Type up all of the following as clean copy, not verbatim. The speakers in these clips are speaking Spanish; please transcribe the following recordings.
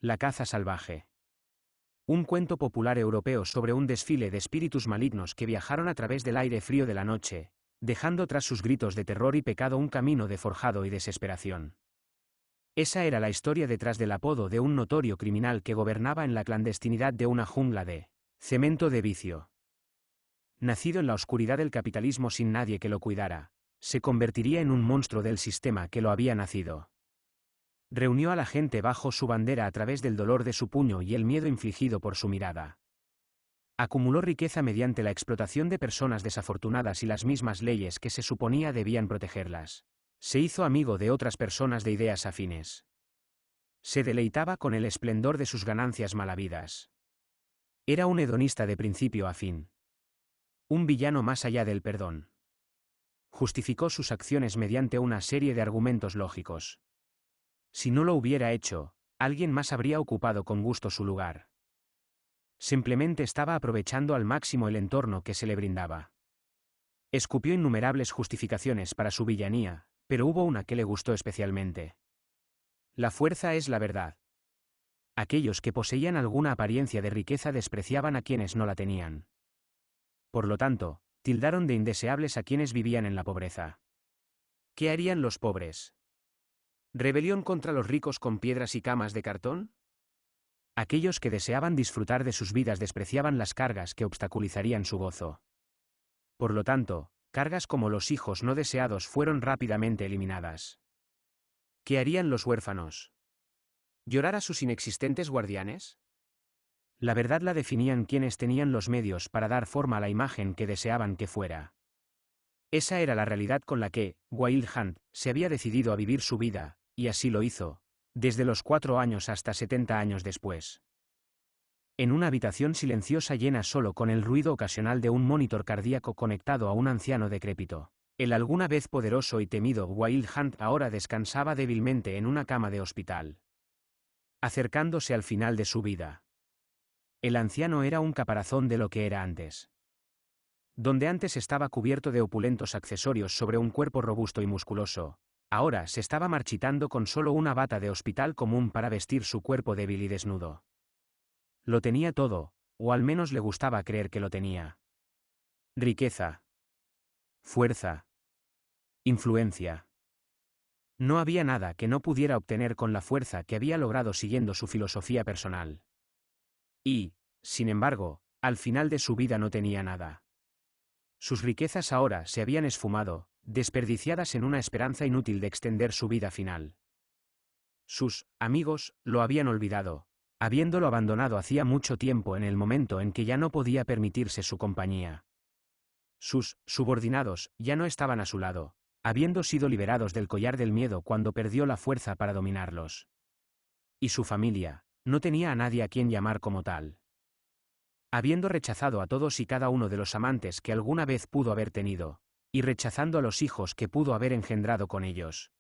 La caza salvaje. Un cuento popular europeo sobre un desfile de espíritus malignos que viajaron a través del aire frío de la noche, dejando tras sus gritos de terror y pecado un camino de forjado y desesperación. Esa era la historia detrás del apodo de un notorio criminal que gobernaba en la clandestinidad de una jungla de cemento de vicio. Nacido en la oscuridad del capitalismo sin nadie que lo cuidara, se convertiría en un monstruo del sistema que lo había nacido. Reunió a la gente bajo su bandera a través del dolor de su puño y el miedo infligido por su mirada. Acumuló riqueza mediante la explotación de personas desafortunadas y las mismas leyes que se suponía debían protegerlas. Se hizo amigo de otras personas de ideas afines. Se deleitaba con el esplendor de sus ganancias malavidas. Era un hedonista de principio a fin. Un villano más allá del perdón. Justificó sus acciones mediante una serie de argumentos lógicos. Si no lo hubiera hecho, alguien más habría ocupado con gusto su lugar. Simplemente estaba aprovechando al máximo el entorno que se le brindaba. Escupió innumerables justificaciones para su villanía, pero hubo una que le gustó especialmente. La fuerza es la verdad. Aquellos que poseían alguna apariencia de riqueza despreciaban a quienes no la tenían. Por lo tanto, tildaron de indeseables a quienes vivían en la pobreza. ¿Qué harían los pobres? ¿Rebelión contra los ricos con piedras y camas de cartón? Aquellos que deseaban disfrutar de sus vidas despreciaban las cargas que obstaculizarían su gozo. Por lo tanto, cargas como los hijos no deseados fueron rápidamente eliminadas. ¿Qué harían los huérfanos? ¿Llorar a sus inexistentes guardianes? La verdad la definían quienes tenían los medios para dar forma a la imagen que deseaban que fuera. Esa era la realidad con la que Wild Hunt se había decidido a vivir su vida, y así lo hizo, desde los 4 años hasta 70 años después. En una habitación silenciosa llena solo con el ruido ocasional de un monitor cardíaco conectado a un anciano decrépito, el alguna vez poderoso y temido Wild Hunt ahora descansaba débilmente en una cama de hospital. Acercándose al final de su vida. El anciano era un caparazón de lo que era antes. Donde antes estaba cubierto de opulentos accesorios sobre un cuerpo robusto y musculoso, ahora se estaba marchitando con solo una bata de hospital común para vestir su cuerpo débil y desnudo. Lo tenía todo, o al menos le gustaba creer que lo tenía. Riqueza. Fuerza. Influencia. No había nada que no pudiera obtener con la fuerza que había logrado siguiendo su filosofía personal. Y, sin embargo, al final de su vida no tenía nada. Sus riquezas ahora se habían esfumado, desperdiciadas en una esperanza inútil de extender su vida final. Sus amigos lo habían olvidado, habiéndolo abandonado hacía mucho tiempo en el momento en que ya no podía permitirse su compañía. Sus subordinados ya no estaban a su lado, habiendo sido liberados del collar del miedo cuando perdió la fuerza para dominarlos. Y su familia no tenía a nadie a quien llamar como tal. Habiendo rechazado a todos y cada uno de los amantes que alguna vez pudo haber tenido, y rechazando a los hijos que pudo haber engendrado con ellos.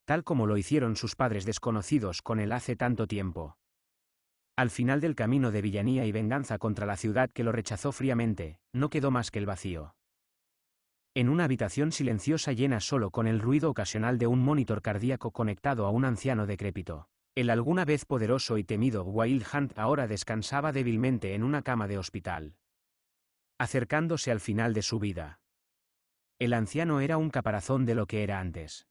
Tal como lo hicieron sus padres desconocidos con él hace tanto tiempo. Al final del camino de villanía y venganza contra la ciudad que lo rechazó fríamente, no quedó más que el vacío. En una habitación silenciosa llena solo con el ruido ocasional de un monitor cardíaco conectado a un anciano decrépito. El alguna vez poderoso y temido Wild Hunt ahora descansaba débilmente en una cama de hospital. Acercándose al final de su vida. El anciano era un caparazón de lo que era antes.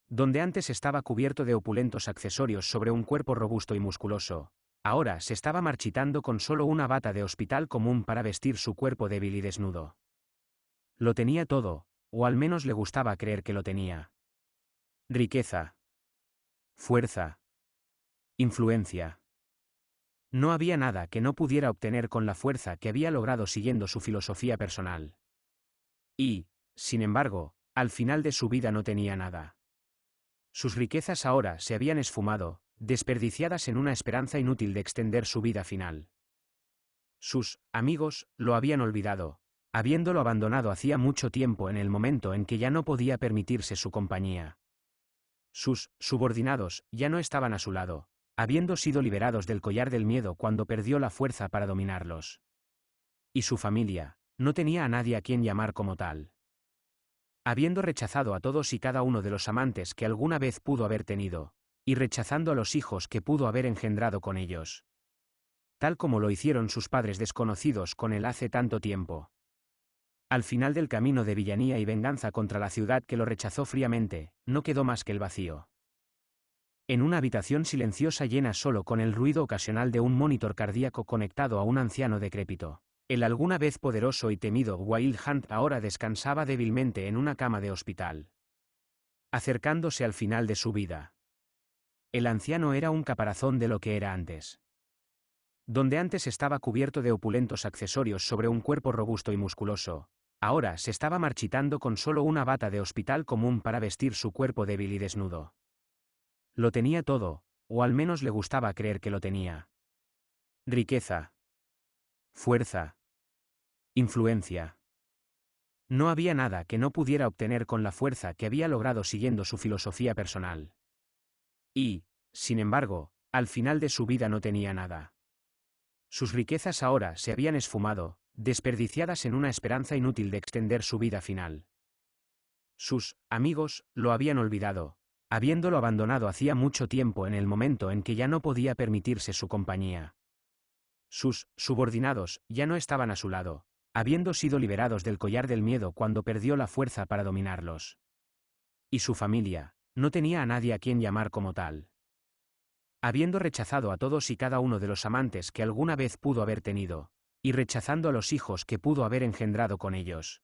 Donde antes estaba cubierto de opulentos accesorios sobre un cuerpo robusto y musculoso, ahora se estaba marchitando con solo una bata de hospital común para vestir su cuerpo débil y desnudo. Lo tenía todo, o al menos le gustaba creer que lo tenía. Riqueza. Fuerza. Influencia. No había nada que no pudiera obtener con la fuerza que había logrado siguiendo su filosofía personal. Y, sin embargo, al final de su vida no tenía nada. Sus riquezas ahora se habían esfumado, desperdiciadas en una esperanza inútil de extender su vida final. Sus amigos lo habían olvidado, habiéndolo abandonado hacía mucho tiempo en el momento en que ya no podía permitirse su compañía. Sus subordinados ya no estaban a su lado, habiendo sido liberados del collar del miedo cuando perdió la fuerza para dominarlos. Y su familia no tenía a nadie a quien llamar como tal. Habiendo rechazado a todos y cada uno de los amantes que alguna vez pudo haber tenido, y rechazando a los hijos que pudo haber engendrado con ellos. Tal como lo hicieron sus padres desconocidos con él hace tanto tiempo. Al final del camino de villanía y venganza contra la ciudad que lo rechazó fríamente, no quedó más que el vacío. En una habitación silenciosa llena solo con el ruido ocasional de un monitor cardíaco conectado a un anciano decrépito, el alguna vez poderoso y temido Wild Hunt ahora descansaba débilmente en una cama de hospital. Acercándose al final de su vida. El anciano era un caparazón de lo que era antes. Donde antes estaba cubierto de opulentos accesorios sobre un cuerpo robusto y musculoso, ahora se estaba marchitando con solo una bata de hospital común para vestir su cuerpo débil y desnudo. Lo tenía todo, o al menos le gustaba creer que lo tenía. Riqueza. Fuerza. Influencia. No había nada que no pudiera obtener con la fuerza que había logrado siguiendo su filosofía personal. Y, sin embargo, al final de su vida no tenía nada. Sus riquezas ahora se habían esfumado, desperdiciadas en una esperanza inútil de extender su vida final. Sus amigos lo habían olvidado, habiéndolo abandonado hacía mucho tiempo en el momento en que ya no podía permitirse su compañía. Sus subordinados ya no estaban a su lado, habiendo sido liberados del collar del miedo cuando perdió la fuerza para dominarlos. Y su familia no tenía a nadie a quien llamar como tal. Habiendo rechazado a todos y cada uno de los amantes que alguna vez pudo haber tenido, y rechazando a los hijos que pudo haber engendrado con ellos.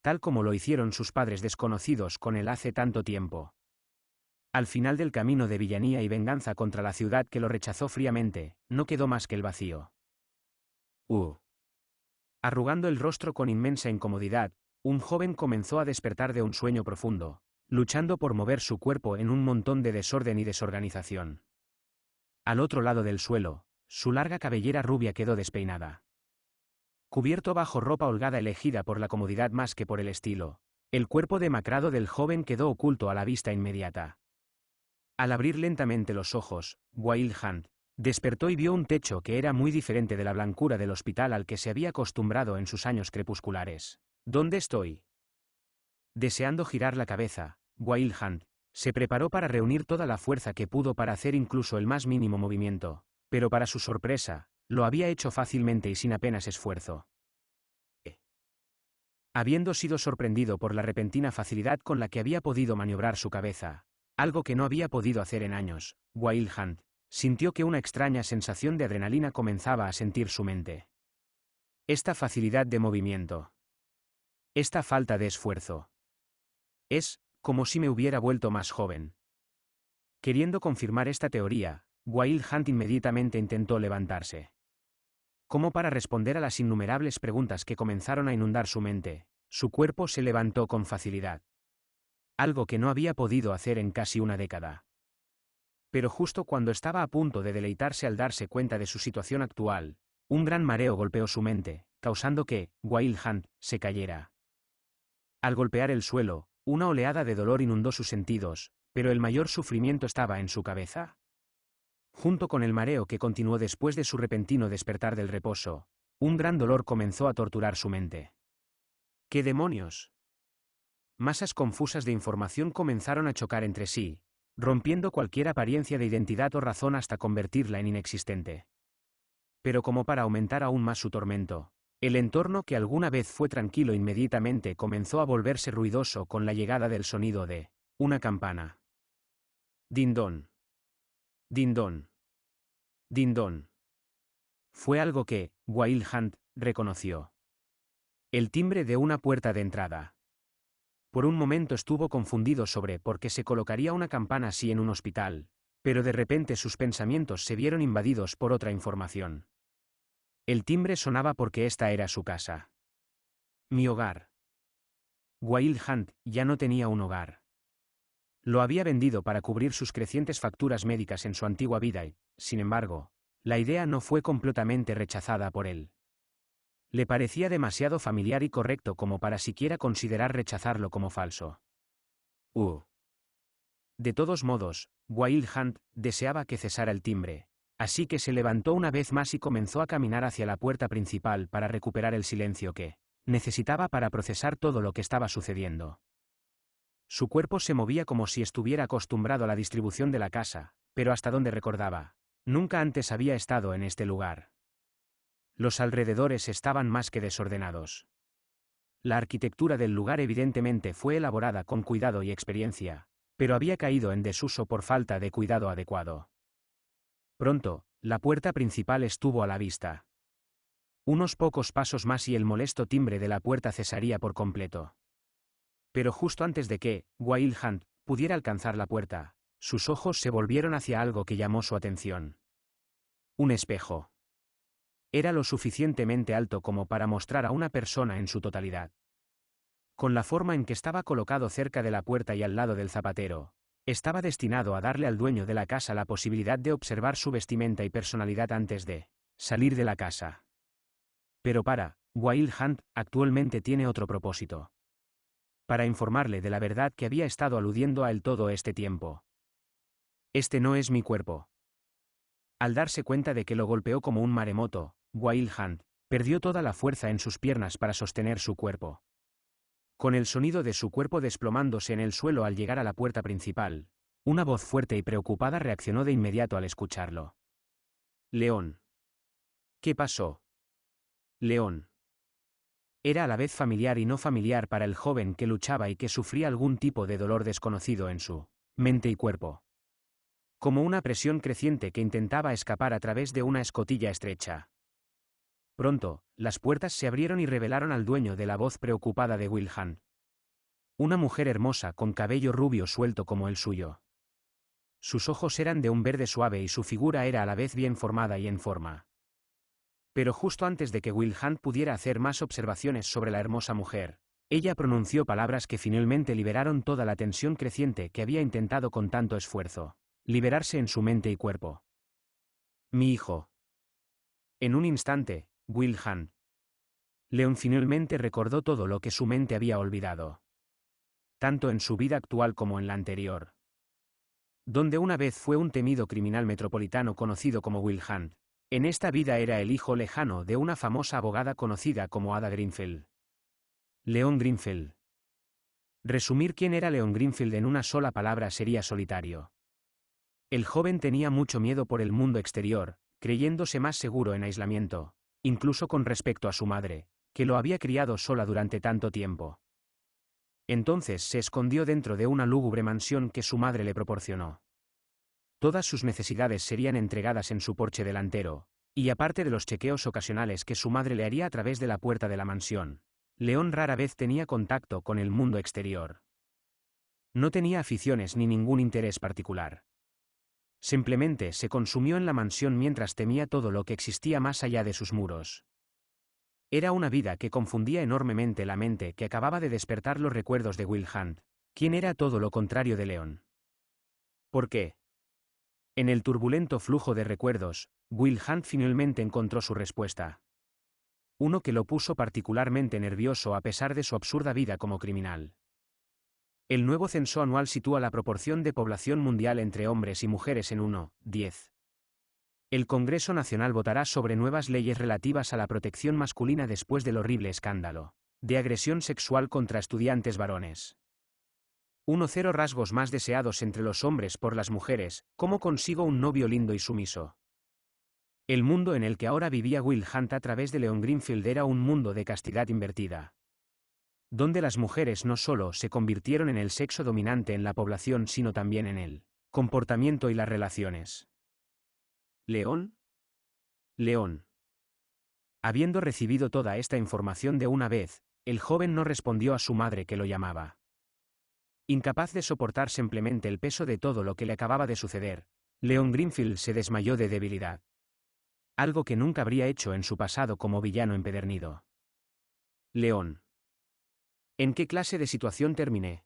Tal como lo hicieron sus padres desconocidos con él hace tanto tiempo. Al final del camino de villanía y venganza contra la ciudad que lo rechazó fríamente, no quedó más que el vacío. Arrugando el rostro con inmensa incomodidad, un joven comenzó a despertar de un sueño profundo, luchando por mover su cuerpo en un montón de desorden y desorganización. Al otro lado del suelo, su larga cabellera rubia quedó despeinada. Cubierto bajo ropa holgada elegida por la comodidad más que por el estilo, el cuerpo demacrado del joven quedó oculto a la vista inmediata. Al abrir lentamente los ojos, Wild Hunt despertó y vio un techo que era muy diferente de la blancura del hospital al que se había acostumbrado en sus años crepusculares. ¿Dónde estoy? Deseando girar la cabeza, Wild Hunt se preparó para reunir toda la fuerza que pudo para hacer incluso el más mínimo movimiento, pero para su sorpresa, lo había hecho fácilmente y sin apenas esfuerzo. Habiendo sido sorprendido por la repentina facilidad con la que había podido maniobrar su cabeza, algo que no había podido hacer en años, Wild Hunt sintió que una extraña sensación de adrenalina comenzaba a sentir su mente. Esta facilidad de movimiento. Esta falta de esfuerzo. Es como si me hubiera vuelto más joven. Queriendo confirmar esta teoría, Wild Hunt inmediatamente intentó levantarse. Como para responder a las innumerables preguntas que comenzaron a inundar su mente, su cuerpo se levantó con facilidad. Algo que no había podido hacer en casi una década. Pero justo cuando estaba a punto de deleitarse al darse cuenta de su situación actual, un gran mareo golpeó su mente, causando que Wild Hunt se cayera. Al golpear el suelo, una oleada de dolor inundó sus sentidos, pero el mayor sufrimiento estaba en su cabeza. Junto con el mareo que continuó después de su repentino despertar del reposo, un gran dolor comenzó a torturar su mente. ¿Qué demonios? Masas confusas de información comenzaron a chocar entre sí, rompiendo cualquier apariencia de identidad o razón hasta convertirla en inexistente. Pero como para aumentar aún más su tormento, el entorno que alguna vez fue tranquilo inmediatamente comenzó a volverse ruidoso con la llegada del sonido de una campana. Din-don. Din-don. Din-don. Fue algo que Wild Hunt reconoció. El timbre de una puerta de entrada. Por un momento estuvo confundido sobre por qué se colocaría una campana así en un hospital, pero de repente sus pensamientos se vieron invadidos por otra información. El timbre sonaba porque esta era su casa. Mi hogar. Wild Hunt ya no tenía un hogar. Lo había vendido para cubrir sus crecientes facturas médicas en su antigua vida y, sin embargo, la idea no fue completamente rechazada por él. Le parecía demasiado familiar y correcto como para siquiera considerar rechazarlo como falso. De todos modos, Wild Hunt deseaba que cesara el timbre, así que se levantó una vez más y comenzó a caminar hacia la puerta principal para recuperar el silencio que necesitaba para procesar todo lo que estaba sucediendo. Su cuerpo se movía como si estuviera acostumbrado a la distribución de la casa, pero hasta donde recordaba, nunca antes había estado en este lugar. Los alrededores estaban más que desordenados. La arquitectura del lugar evidentemente fue elaborada con cuidado y experiencia, pero había caído en desuso por falta de cuidado adecuado. Pronto, la puerta principal estuvo a la vista. Unos pocos pasos más y el molesto timbre de la puerta cesaría por completo. Pero justo antes de que Wild Hunt pudiera alcanzar la puerta, sus ojos se volvieron hacia algo que llamó su atención. Un espejo. Era lo suficientemente alto como para mostrar a una persona en su totalidad. Con la forma en que estaba colocado cerca de la puerta y al lado del zapatero, estaba destinado a darle al dueño de la casa la posibilidad de observar su vestimenta y personalidad antes de salir de la casa. Pero Wild Hunt actualmente tiene otro propósito. Para informarle de la verdad que había estado aludiendo a él todo este tiempo. Este no es mi cuerpo. Al darse cuenta de que lo golpeó como un maremoto, Wild Hunt perdió toda la fuerza en sus piernas para sostener su cuerpo. Con el sonido de su cuerpo desplomándose en el suelo al llegar a la puerta principal, una voz fuerte y preocupada reaccionó de inmediato al escucharlo. León. ¿Qué pasó? León. Era a la vez familiar y no familiar para el joven que luchaba y que sufría algún tipo de dolor desconocido en su mente y cuerpo. Como una presión creciente que intentaba escapar a través de una escotilla estrecha. Pronto, las puertas se abrieron y revelaron al dueño de la voz preocupada de Wild Hunt. Una mujer hermosa con cabello rubio suelto como el suyo. Sus ojos eran de un verde suave y su figura era a la vez bien formada y en forma. Pero justo antes de que Wild Hunt pudiera hacer más observaciones sobre la hermosa mujer, ella pronunció palabras que finalmente liberaron toda la tensión creciente que había intentado con tanto esfuerzo liberarse en su mente y cuerpo. Mi hijo. En un instante, Wild Hunt. León finalmente recordó todo lo que su mente había olvidado. Tanto en su vida actual como en la anterior. Donde una vez fue un temido criminal metropolitano conocido como Wild Hunt, en esta vida era el hijo lejano de una famosa abogada conocida como Ada Greenfield. Leon Greenfield. Resumir quién era Leon Greenfield en una sola palabra sería solitario. El joven tenía mucho miedo por el mundo exterior, creyéndose más seguro en aislamiento, incluso con respecto a su madre, que lo había criado sola durante tanto tiempo. Entonces se escondió dentro de una lúgubre mansión que su madre le proporcionó. Todas sus necesidades serían entregadas en su porche delantero, y aparte de los chequeos ocasionales que su madre le haría a través de la puerta de la mansión, León rara vez tenía contacto con el mundo exterior. No tenía aficiones ni ningún interés particular. Simplemente se consumió en la mansión mientras temía todo lo que existía más allá de sus muros. Era una vida que confundía enormemente la mente que acababa de despertar los recuerdos de Wild Hunt, quien era todo lo contrario de León. ¿Por qué? En el turbulento flujo de recuerdos, Wild Hunt finalmente encontró su respuesta. Uno que lo puso particularmente nervioso a pesar de su absurda vida como criminal. El nuevo censo anual sitúa la proporción de población mundial entre hombres y mujeres en 1:10. El Congreso Nacional votará sobre nuevas leyes relativas a la protección masculina después del horrible escándalo de agresión sexual contra estudiantes varones. 1.0 rasgos más deseados entre los hombres por las mujeres, ¿cómo consigo un novio lindo y sumiso? El mundo en el que ahora vivía Wild Hunt a través de Leon Greenfield era un mundo de castidad invertida. Donde las mujeres no solo se convirtieron en el sexo dominante en la población sino también en el comportamiento y las relaciones. ¿León? León. Habiendo recibido toda esta información de una vez, el joven no respondió a su madre que lo llamaba. Incapaz de soportar simplemente el peso de todo lo que le acababa de suceder, Leon Greenfield se desmayó de debilidad. Algo que nunca habría hecho en su pasado como villano empedernido. León. ¿En qué clase de situación terminé?